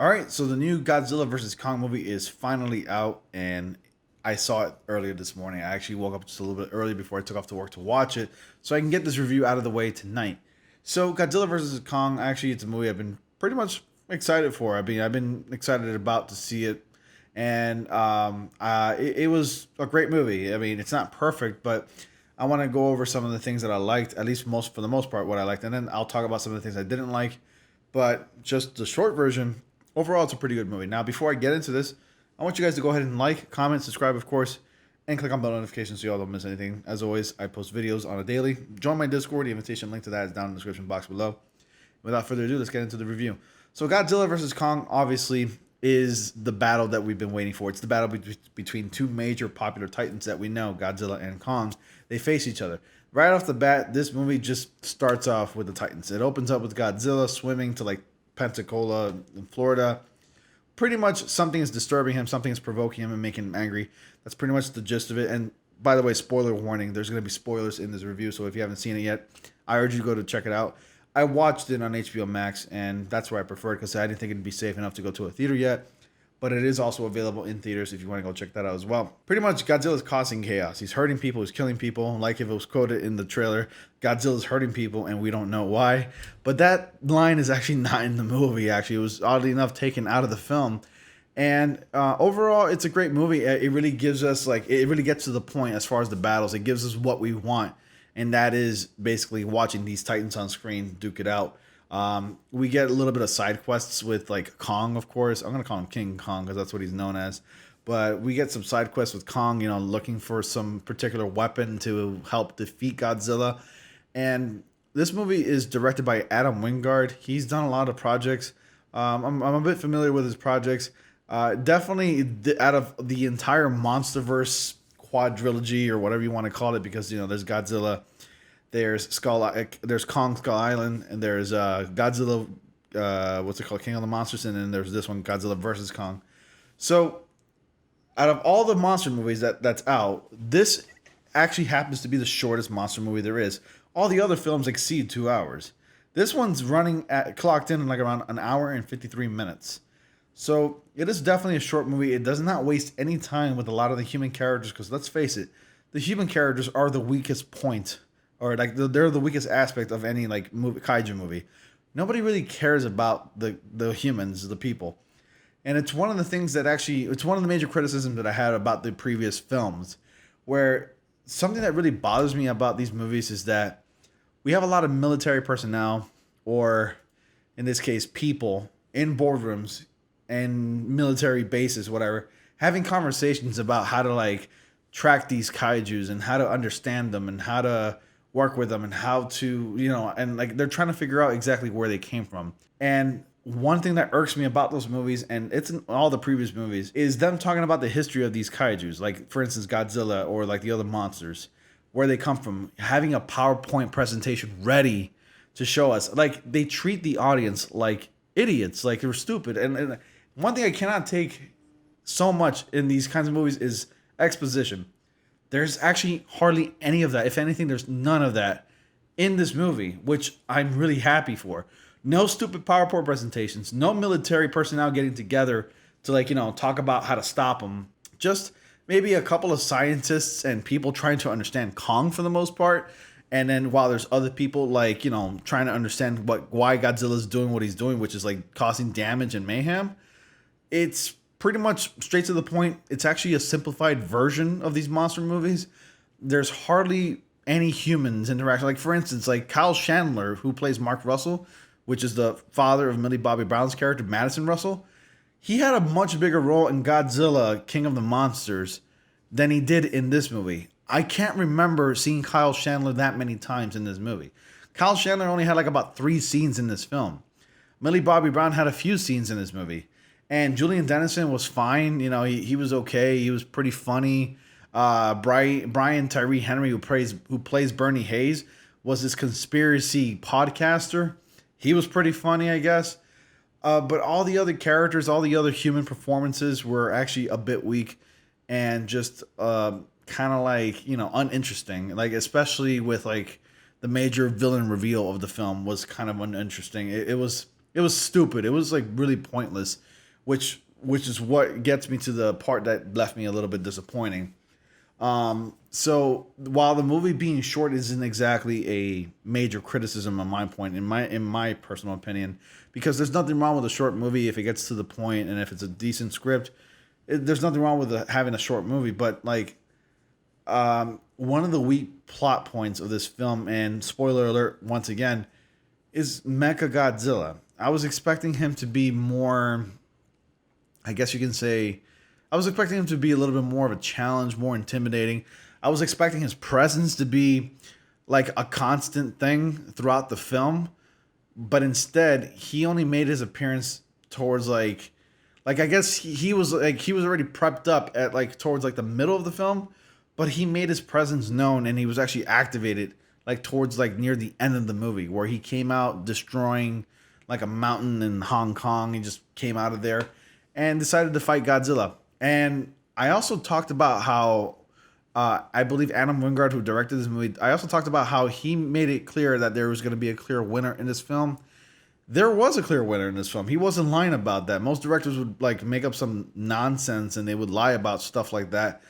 All right, so the new Godzilla versus Kong movie is finally out, and I saw it earlier this morning. I actually woke up just a little bit early before I took off to work to watch it, so I can get this review out of the way tonight. So, Godzilla versus Kong, actually, it's a movie I've been pretty much excited for. I've been excited about to see it, and it was a great movie. I mean, it's not perfect, but I want to go over some of the things that I liked, at least most for the most part, what I liked, and then I'll talk about some of the things I didn't like. But just the short version, overall, it's a pretty good movie. Now, before I get into this, I want you guys to go ahead and like, comment, subscribe, of course, and click on bell notifications so y'all don't miss anything. As always, I post videos on a daily. Join my Discord. The invitation link to that is down in the description box below. Without further ado, let's get into the review. So, Godzilla vs. Kong, obviously, is the battle that we've been waiting for. It's the battle between two major popular titans that we know, Godzilla and Kong. They face each other. Right off the bat, this movie just starts off with the titans. It opens up with Godzilla swimming to like Pensacola in Florida. Pretty much something is disturbing him, something is provoking him and making him angry. That's pretty much the gist of it. And by the way, spoiler warning, there's going to be spoilers in this review, so if you haven't seen it yet, I urge you to go to check it out. I watched it on HBO Max, and that's where I preferred because I didn't think it'd be safe enough to go to a theater yet. But it is also available in theaters if you want to go check that out as well. Pretty much, Godzilla's causing chaos. He's hurting people, he's killing people. Like if it was quoted in the trailer, Godzilla's hurting people and we don't know why. But that line is actually not in the movie, actually. It was oddly enough taken out of the film. And overall, it's a great movie. It really gives us, like, it really gets to the point as far as the battles. It gives us what we want. And that is basically watching these titans on screen duke it out. We get a little bit of side quests with like Kong, of course. I'm gonna call him King Kong because that's what he's known as. But we get some side quests with Kong, you know, looking for some particular weapon to help defeat Godzilla. And this movie is directed by Adam Wingard. He's done a lot of projects. I'm a bit familiar with his projects. Definitely out of the entire MonsterVerse quadrilogy or whatever you want to call it, because you know there's Godzilla. There's Kong Skull Island, and there's Godzilla, what's it called, King of the Monsters, and then there's this one, Godzilla versus Kong. So, out of all the monster movies that's out, this actually happens to be the shortest monster movie there is. All the other films exceed 2 hours. This one's clocked in like around an hour and 53 minutes. So, it is definitely a short movie. It does not waste any time with a lot of the human characters, because let's face it, the human characters are the weakest point, or like they're the weakest aspect of any like kaiju movie. Nobody really cares about the humans, the people, and it's one of the things that it's one of the major criticisms that I had about the previous films, where something that really bothers me about these movies is that we have a lot of military personnel, or in this case, people in boardrooms and military bases, whatever, having conversations about how to like track these kaijus and how to understand them and how to work with them and how to, you know, and like they're trying to figure out exactly where they came from. And one thing that irks me about those movies, and it's in all the previous movies, is them talking about the history of these kaijus, like for instance Godzilla or like the other monsters, where they come from, having a PowerPoint presentation ready to show us. Like they treat the audience like idiots, like they're stupid. And one thing I cannot take so much in these kinds of movies is exposition. There's actually hardly any of that. If anything, there's none of that in this movie, which I'm really happy for. No stupid PowerPoint presentations. No military personnel getting together to, like, you know, talk about how to stop them. Just maybe a couple of scientists and people trying to understand Kong for the most part. And then while there's other people, like, you know, trying to understand why Godzilla's doing what he's doing, which is like causing damage and mayhem. It's pretty much straight to the point. It's actually a simplified version of these monster movies. There's hardly any humans interaction. Like for instance, like Kyle Chandler, who plays Mark Russell, which is the father of Millie Bobby Brown's character, Madison Russell. He had a much bigger role in Godzilla, King of the Monsters, than he did in this movie. I can't remember seeing Kyle Chandler that many times in this movie. Kyle Chandler only had like about 3 scenes in this film. Millie Bobby Brown had a few scenes in this movie. And Julian Dennison was fine. You know, he was okay. He was pretty funny. Brian Tyree Henry, who plays Bernie Hayes, was this conspiracy podcaster. He was pretty funny, I guess. But all the other characters, all the other human performances were actually a bit weak and just kind of like, you know, uninteresting. Like, especially with like the major villain reveal of the film was kind of uninteresting. It was It was stupid. It was like really pointless, which is what gets me to the part that left me a little bit disappointing. So while the movie being short isn't exactly a major criticism on my point, in my personal opinion, because there's nothing wrong with a short movie if it gets to the point and if it's a decent script. There's nothing wrong with having a short movie, but like one of the weak plot points of this film, and spoiler alert once again, is Mecha Godzilla. I was expecting him to be more, I guess you can say, I was expecting him to be a little bit more of a challenge, more intimidating. I was expecting his presence to be like a constant thing throughout the film, but instead he only made his appearance towards like I guess he was like he was already prepped up at like towards like the middle of the film, but he made his presence known and he was actually activated like towards like near the end of the movie where he came out destroying like a mountain in Hong Kong. He just came out of there and decided to fight Godzilla. And I also talked about how I believe Adam Wingard, who directed this movie, I also talked about how he made it clear that there was going to be a clear winner in this film. There was a clear winner in this film. He wasn't lying about that. Most directors would like make up some nonsense and they would lie about stuff like that.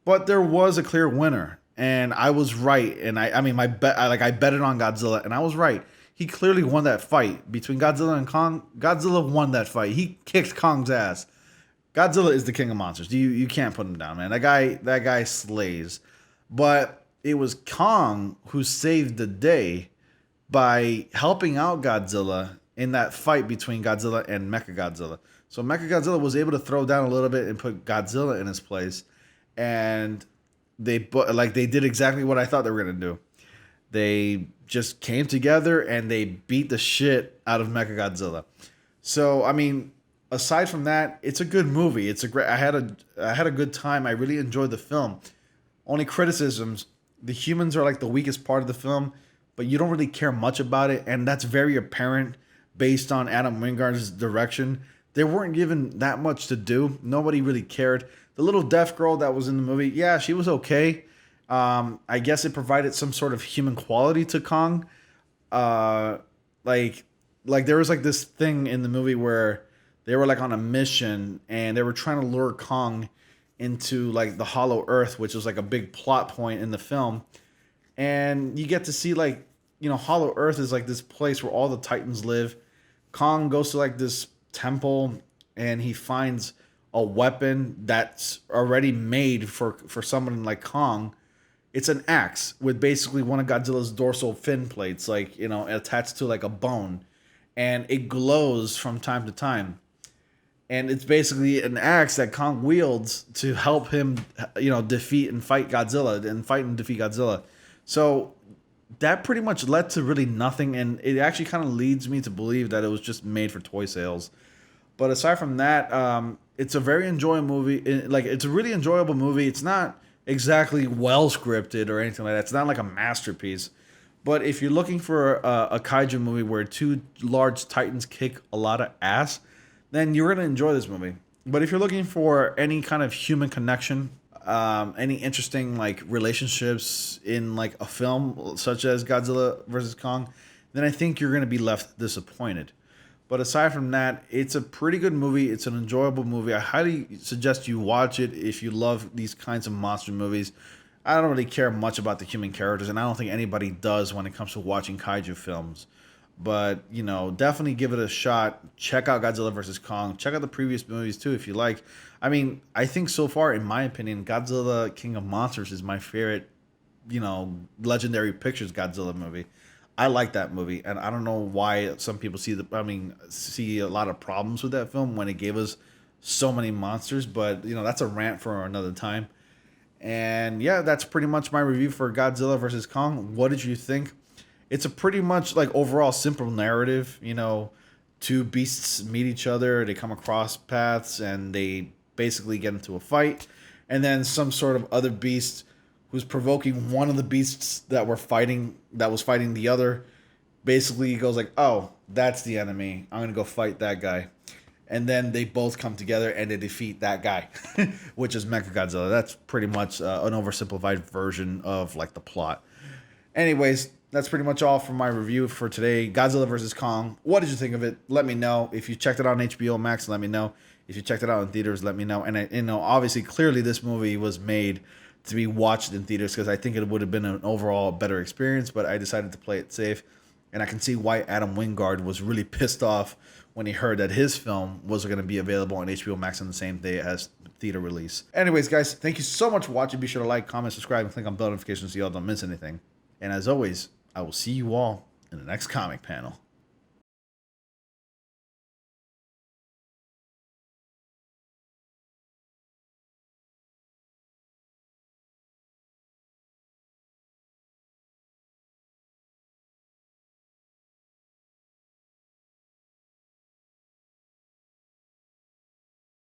But there was a clear winner, and I was right. And I mean, my bet, I betted on Godzilla, and I was right. He clearly won that fight between Godzilla and Kong. Godzilla won that fight. He kicked Kong's ass. Godzilla is the king of monsters. You can't put him down, man. That guy slays. But it was Kong who saved the day by helping out Godzilla in that fight between Godzilla and Mecha Godzilla. So Mecha Godzilla was able to throw down a little bit and put Godzilla in his place, and they did exactly what I thought they were gonna do. They just came together and they beat the shit out of Mecha Godzilla. So I mean, aside from that, it's a good movie. It's a great. I had a good time. I really enjoyed the film. Only criticisms: the humans are like the weakest part of the film, but you don't really care much about it, and that's very apparent based on Adam Wingard's direction. They weren't given that much to do. Nobody really cared. The little deaf girl that was in the movie, yeah, she was okay. I guess it provided some sort of human quality to Kong. Uh, like there was like this thing in the movie where they were like on a mission and they were trying to lure Kong into like the Hollow Earth, which was like a big plot point in the film. And you get to see like, Hollow Earth is like this place where all the Titans live. Kong goes to like this temple and he finds a weapon that's already made for someone like Kong. It's an axe with basically one of Godzilla's dorsal fin plates, like, attached to like a bone, and it glows from time to time. And it's basically an axe that Kong wields to help him, defeat and fight Godzilla and fight and defeat Godzilla. So that pretty much led to really nothing, and it actually kind of leads me to believe that it was just made for toy sales. But aside from that, it's a very enjoyable movie. It's a really enjoyable movie. It's not exactly well scripted or anything like that. It's not like a masterpiece. But if you're looking for a kaiju movie where two large titans kick a lot of ass, then you're gonna enjoy this movie. But if you're looking for any kind of human connection, any interesting like relationships in like a film such as Godzilla versus Kong, then I think you're gonna be left disappointed. But aside from that, it's a pretty good movie. It's an enjoyable movie. I highly suggest you watch it if you love these kinds of monster movies. I don't really care much about the human characters, and I don't think anybody does when it comes to watching kaiju films. But, definitely give it a shot. Check out Godzilla vs. Kong. Check out the previous movies, too, if you like. I mean, I think so far, in my opinion, Godzilla King of Monsters is my favorite, Legendary Pictures Godzilla movie. I like that movie, and I don't know why some people see a lot of problems with that film when it gave us so many monsters, but, that's a rant for another time. And, yeah, that's pretty much my review for Godzilla vs. Kong. What did you think? It's a pretty much like overall simple narrative. Two beasts meet each other, they come across paths, and they basically get into a fight. And then some sort of other beast who's provoking one of the beasts that was fighting the other basically goes like, oh, that's the enemy. I'm going to go fight that guy. And then they both come together and they defeat that guy, which is Mecha Godzilla. That's pretty much an oversimplified version of like the plot. Anyways, that's pretty much all for my review for today. Godzilla vs. Kong. What did you think of it? Let me know. If you checked it out on HBO Max, let me know. If you checked it out in theaters, let me know. And obviously, clearly, this movie was made to be watched in theaters because I think it would have been an overall better experience. But I decided to play it safe, and I can see why Adam Wingard was really pissed off when he heard that his film was going to be available on HBO Max on the same day as theater release. Anyways, guys, thank you so much for watching. Be sure to like, comment, subscribe, and click on bell notifications so y'all don't miss anything. And as always, I will see you all in the next comic panel.